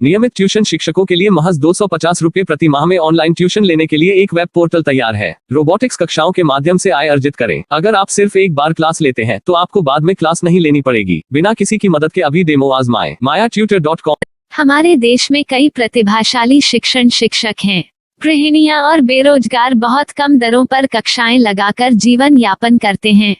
नियमित ट्यूशन शिक्षकों के लिए महज 250 रुपए प्रति माह में ऑनलाइन ट्यूशन लेने के लिए एक वेब पोर्टल तैयार है। रोबोटिक्स कक्षाओं के माध्यम से आय अर्जित करें। अगर आप सिर्फ एक बार क्लास लेते हैं तो आपको बाद में क्लास नहीं लेनी पड़ेगी। बिना किसी की मदद के अभी डेमो आजमाएं। mayatutor.com। हमारे देश में कई प्रतिभाशाली शिक्षक हैं। गृहिणियां और बेरोजगार बहुत कम दरों पर कक्षाएं लगाकर जीवन यापन करते हैं,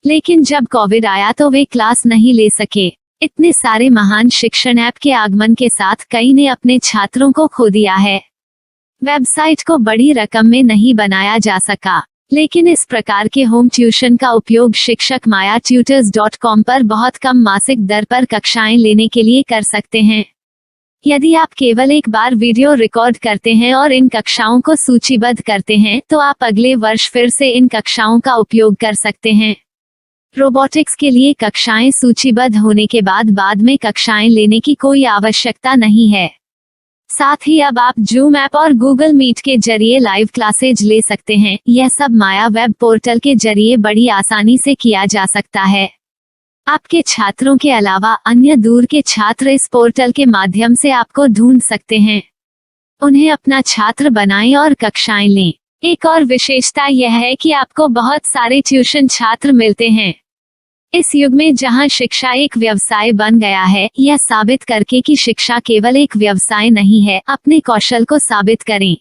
लेकिन जब कोविड आया तो वे क्लास नहीं ले सके। इतने सारे महान शिक्षण ऐप के आगमन के साथ कई ने अपने छात्रों को खो दिया है। वेबसाइट को बड़ी रकम में नहीं बनाया जा सका, लेकिन इस प्रकार के होम ट्यूशन का उपयोग शिक्षक mayatutors.com पर बहुत कम मासिक दर पर कक्षाएं लेने के लिए कर सकते हैं। यदि आप केवल एक बार वीडियो रिकॉर्ड करते हैं और इन कक्षाओं को सूचीबद्ध करते हैं तो आप अगले वर्ष फिर से इन कक्षाओं का उपयोग कर सकते हैं। रोबोटिक्स के लिए कक्षाएं सूचीबद्ध होने के बाद में कक्षाएं लेने की कोई आवश्यकता नहीं है। साथ ही अब आप जूम ऐप और गूगल मीट के जरिए लाइव क्लासेज ले सकते हैं। यह सब माया वेब पोर्टल के जरिए बड़ी आसानी से किया जा सकता है। आपके छात्रों के अलावा अन्य दूर के छात्र इस पोर्टल के माध्यम से आपको ढूंढ सकते हैं। उन्हें अपना छात्र बनाएं और कक्षाएं लें। एक और विशेषता यह है कि आपको बहुत सारे ट्यूशन छात्र मिलते हैं। इस युग में जहां शिक्षा एक व्यवसाय बन गया है, यह साबित करके कि शिक्षा केवल एक व्यवसाय नहीं है, अपने कौशल को साबित करें,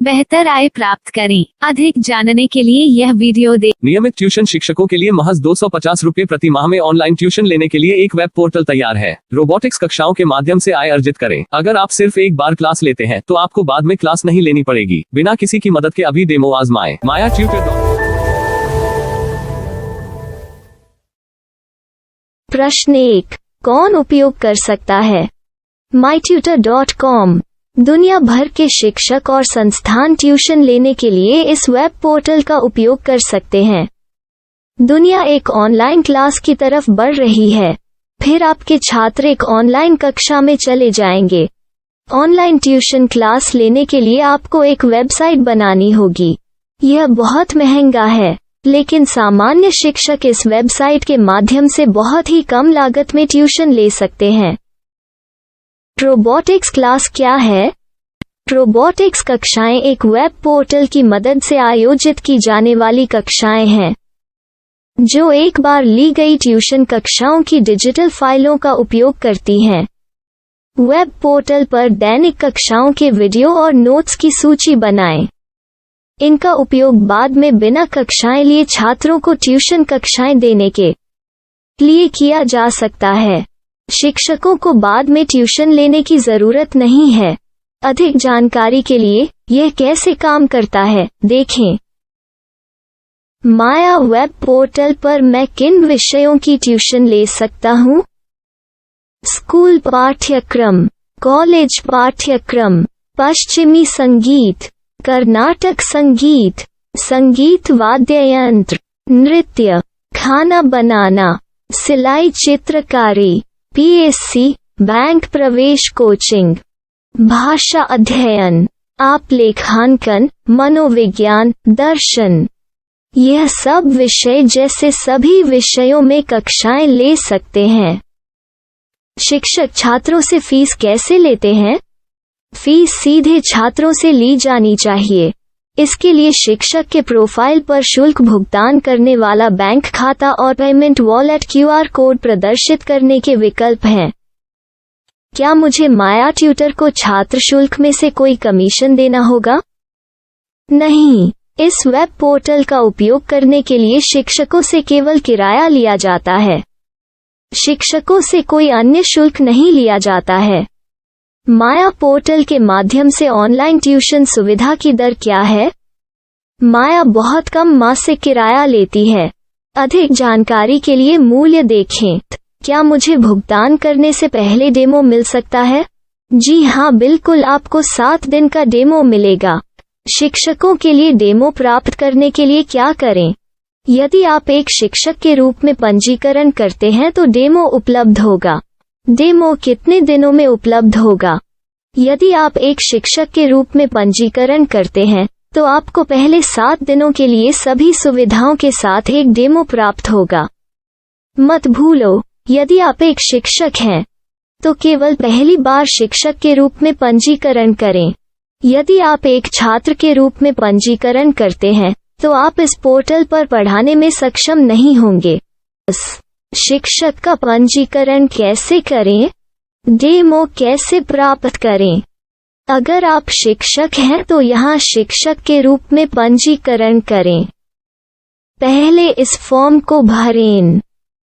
बेहतर आय प्राप्त करें। अधिक जानने के लिए यह वीडियो देखें। नियमित ट्यूशन शिक्षकों के लिए महज 250 रुपए प्रति माह में ऑनलाइन ट्यूशन लेने के लिए एक वेब पोर्टल तैयार है। रोबोटिक्स कक्षाओं के माध्यम से आय अर्जित करें। अगर आप सिर्फ एक बार क्लास लेते हैं तो आपको बाद में क्लास नहीं लेनी पड़ेगी। बिना किसी की मदद के अभी डेमो आजमाएं। mayatutor.com। प्रश्न 1, कौन उपयोग कर सकता है? mytutor.com दुनिया भर के शिक्षक और संस्थान ट्यूशन लेने के लिए इस वेब पोर्टल का उपयोग कर सकते हैं। दुनिया एक ऑनलाइन क्लास की तरफ बढ़ रही है। फिर आपके छात्र एक ऑनलाइन कक्षा में चले जाएंगे। ऑनलाइन ट्यूशन क्लास लेने के लिए आपको एक वेबसाइट बनानी होगी। यह बहुत महंगा है, लेकिन सामान्य शिक्षक इस वेबसाइट के माध्यम से बहुत ही कम लागत में ट्यूशन ले सकते हैं। रोबोटिक्स क्लास क्या है? रोबोटिक्स कक्षाएं एक वेब पोर्टल की मदद से आयोजित की जाने वाली कक्षाएं हैं, जो एक बार ली गई ट्यूशन कक्षाओं की डिजिटल फाइलों का उपयोग करती हैं। वेब पोर्टल पर दैनिक कक्षाओं के वीडियो और नोट्स की सूची बनाएं। इनका उपयोग बाद में बिना कक्षाएं लिए छात्रों को ट्यूशन कक्षाएं देने के लिए किया जा सकता है। शिक्षकों को बाद में ट्यूशन लेने की जरूरत नहीं है। अधिक जानकारी के लिए यह कैसे काम करता है, देखें। माया वेब पोर्टल पर मैं किन विषयों की ट्यूशन ले सकता हूँ? स्कूल पाठ्यक्रम, कॉलेज पाठ्यक्रम, पश्चिमी संगीत, कर्नाटक संगीत, संगीत वाद्य यंत्र, नृत्य, खाना बनाना, सिलाई चित्रकारी, पीएससी, बैंक प्रवेश कोचिंग, भाषा अध्ययन, आप लेखांकन, मनोविज्ञान, दर्शन। यह सब विषय जैसे सभी विषयों में कक्षाएं ले सकते हैं। शिक्षक छात्रों से फीस कैसे लेते हैं? फीस सीधे छात्रों से ली जानी चाहिए। इसके लिए शिक्षक के प्रोफाइल पर शुल्क भुगतान करने वाला बैंक खाता और पेमेंट वॉलेट क्यूआर कोड प्रदर्शित करने के विकल्प हैं। क्या मुझे माया ट्यूटर को छात्र शुल्क में से कोई कमीशन देना होगा? नहीं, इस वेब पोर्टल का उपयोग करने के लिए शिक्षकों से केवल किराया लिया जाता है। शिक्षकों से कोई अन्य शुल्क नहीं लिया जाता है। माया पोर्टल के माध्यम से ऑनलाइन ट्यूशन सुविधा की दर क्या है? माया बहुत कम मासिक किराया लेती है। अधिक जानकारी के लिए मूल्य देखें। क्या मुझे भुगतान करने से पहले डेमो मिल सकता है? जी हाँ, बिल्कुल, आपको 7 दिन का डेमो मिलेगा। शिक्षकों के लिए डेमो प्राप्त करने के लिए क्या करें? यदि आप एक शिक्षक के रूप में पंजीकरण करते हैं तो डेमो उपलब्ध होगा। डेमो कितने दिनों में उपलब्ध होगा? यदि आप एक शिक्षक के रूप में पंजीकरण करते हैं तो आपको पहले 7 दिनों के लिए सभी सुविधाओं के साथ एक डेमो प्राप्त होगा। मत भूलो, यदि आप एक शिक्षक हैं तो केवल पहली बार शिक्षक के रूप में पंजीकरण करें। यदि आप एक छात्र के रूप में पंजीकरण करते हैं तो आप इस पोर्टल पर पढ़ाने में सक्षम नहीं होंगे। शिक्षक का पंजीकरण कैसे करें? डेमो कैसे प्राप्त करें? अगर आप शिक्षक हैं तो यहाँ शिक्षक के रूप में पंजीकरण करें। पहले इस फॉर्म को भरें।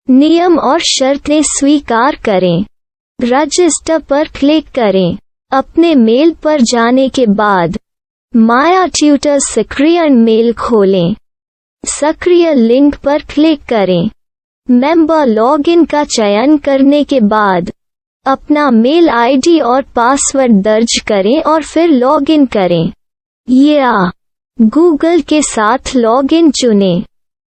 नियम और शर्तें स्वीकार करें। रजिस्टर पर क्लिक करें। अपने मेल पर जाने के बाद माया ट्यूटर सक्रिय मेल खोलें। सक्रिय लिंक पर क्लिक करें। मेंबर लॉगिन का चयन करने के बाद अपना मेल आईडी और पासवर्ड दर्ज करें और फिर लॉगिन करें या गूगल के साथ लॉगिन चुनें।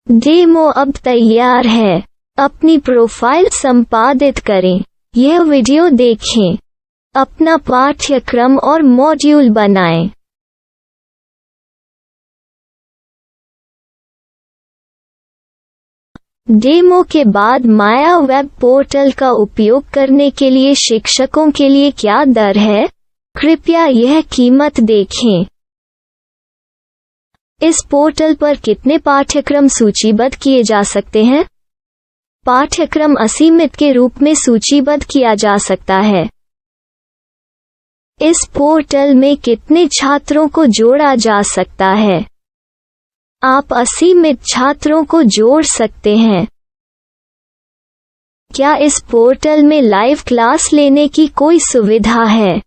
डेमो अब तैयार है। अपनी प्रोफाइल संपादित करें। यह वीडियो देखें। अपना पाठ्यक्रम और मॉड्यूल बनाएं। डेमो के बाद माया वेब पोर्टल का उपयोग करने के लिए शिक्षकों के लिए क्या दर है? कृपया यह कीमत देखें। इस पोर्टल पर कितने पाठ्यक्रम सूचीबद्ध किए जा सकते हैं? पाठ्यक्रम असीमित के रूप में सूचीबद्ध किया जा सकता है। इस पोर्टल में कितने छात्रों को जोड़ा जा सकता है? आप असीमित छात्रों को जोड़ सकते हैं। क्या इस पोर्टल में लाइव क्लास लेने की कोई सुविधा है?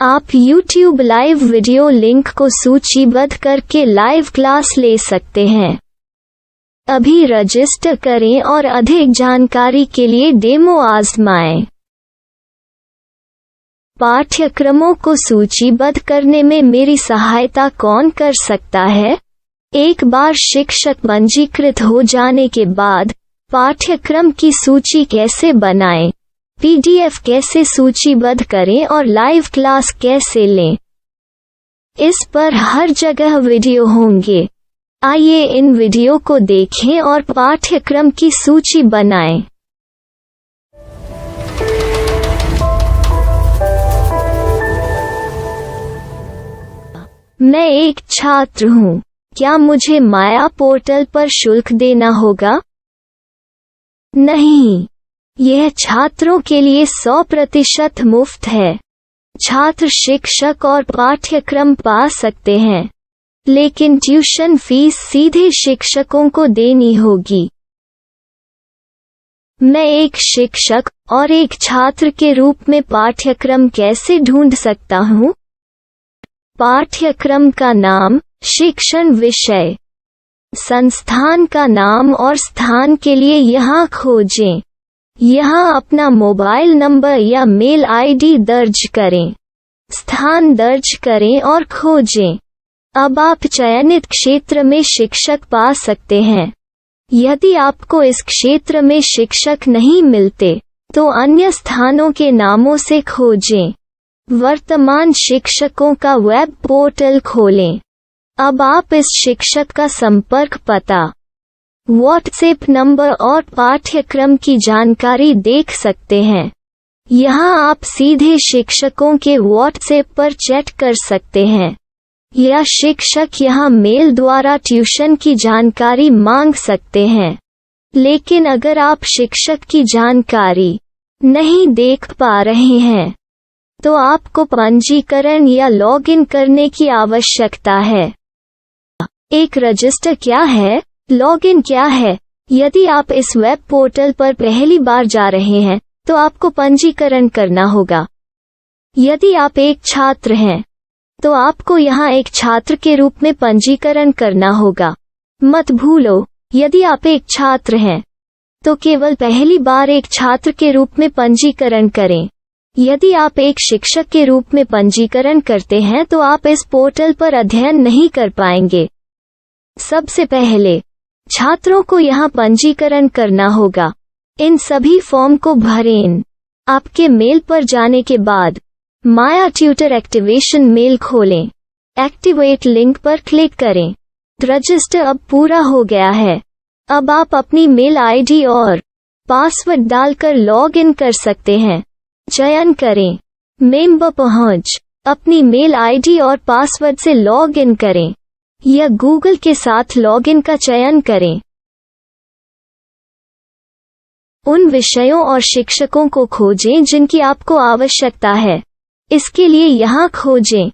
आप YouTube लाइव वीडियो लिंक को सूचीबद्ध करके लाइव क्लास ले सकते हैं। अभी रजिस्टर करें और अधिक जानकारी के लिए डेमो आजमाएं। पाठ्यक्रमों को सूचीबद्ध करने में मेरी सहायता कौन कर सकता है? एक बार शिक्षक पंजीकृत हो जाने के बाद पाठ्यक्रम की सूची कैसे बनाएं, PDF कैसे सूचीबद्ध करें और लाइव क्लास कैसे लें, इस पर हर जगह वीडियो होंगे। आइए इन वीडियो को देखें और पाठ्यक्रम की सूची बनाएं। मैं एक छात्र हूँ। क्या मुझे माया पोर्टल पर शुल्क देना होगा? नहीं, यह छात्रों के लिए 100% मुफ्त है। छात्र शिक्षक और पाठ्यक्रम पा सकते हैं, लेकिन ट्यूशन फीस सीधे शिक्षकों को देनी होगी। मैं एक शिक्षक और एक छात्र के रूप में पाठ्यक्रम कैसे ढूंढ सकता हूँ? पाठ्यक्रम का नाम, शिक्षण विषय, संस्थान का नाम और स्थान के लिए यहाँ खोजें। यहाँ अपना मोबाइल नंबर या मेल आईडी दर्ज करें। स्थान दर्ज करें और खोजें। अब आप चयनित क्षेत्र में शिक्षक पा सकते हैं। यदि आपको इस क्षेत्र में शिक्षक नहीं मिलते, तो अन्य स्थानों के नामों से खोजें। वर्तमान शिक्षकों का वेब पोर्टल खोलें। अब आप इस शिक्षक का संपर्क पता, व्हाट्सएप नंबर और पाठ्यक्रम की जानकारी देख सकते हैं। यहाँ आप सीधे शिक्षकों के व्हाट्सएप पर चैट कर सकते हैं या शिक्षक यहाँ मेल द्वारा ट्यूशन की जानकारी मांग सकते हैं। लेकिन अगर आप शिक्षक की जानकारी नहीं देख पा रहे हैं, तो आपको पंजीकरण या लॉगिन करने की आवश्यकता है। एक रजिस्टर क्या है? लॉगिन क्या है? यदि आप इस वेब पोर्टल पर पहली बार जा रहे हैं, तो आपको पंजीकरण करना होगा। यदि आप एक छात्र हैं, तो आपको यहाँ एक छात्र के रूप में पंजीकरण करना होगा। मत भूलो, यदि आप एक छात्र हैं, तो केवल पहली बार एक छात्र के रूप में पंजीकरण करें। यदि आप एक शिक्षक के रूप में पंजीकरण करते हैं तो आप इस पोर्टल पर अध्ययन नहीं कर पाएंगे। सबसे पहले छात्रों को यहाँ पंजीकरण करना होगा। इन सभी फॉर्म को भरें। आपके मेल पर जाने के बाद माया ट्यूटर एक्टिवेशन मेल खोलें। एक्टिवेट लिंक पर क्लिक करें। रजिस्टर अब पूरा हो गया है। अब आप अपनी मेल आईडी और पासवर्ड डालकर लॉग इन कर सकते हैं। चयन करें। मेंबर पहुंच। अपनी मेल आईडी और पासवर्ड से लॉग इन करें या गूगल के साथ लॉगिन का चयन करें। उन विषयों और शिक्षकों को खोजें जिनकी आपको आवश्यकता है। इसके लिए यहाँ खोजें।